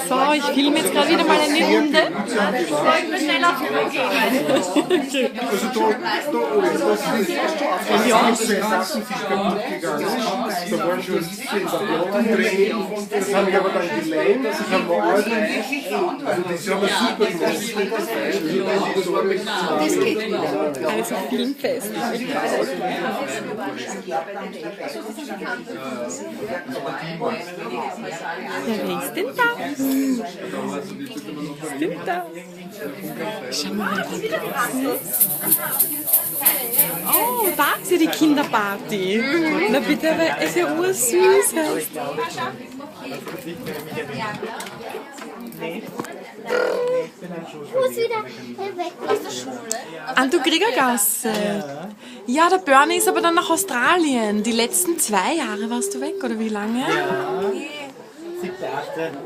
So, ich filme jetzt gerade wieder mal eine Runde. Schnell auf die gehen. Also da ist die Sachen sich kaputt gegangen. Da waren schon Lichter in der Platten drin. Das habe ich aber dann geleimt. Das haben wir ordentlich. Also das haben wir super gemacht. Das geht wieder. Also Filmfest. Ja, wer ist denn da? Wer ist denn da? Schau mal, wer da draußen ist. Oh, da ist ja die Kinderparty. Na bitte, aber ist ja ursüß. Ich muss wieder weg aus der Schule. An der Kriegergasse. Ja, der Bernie ist aber dann nach Australien. Die letzten 2 Jahre warst du weg, oder wie lange? Ja, 7., 8.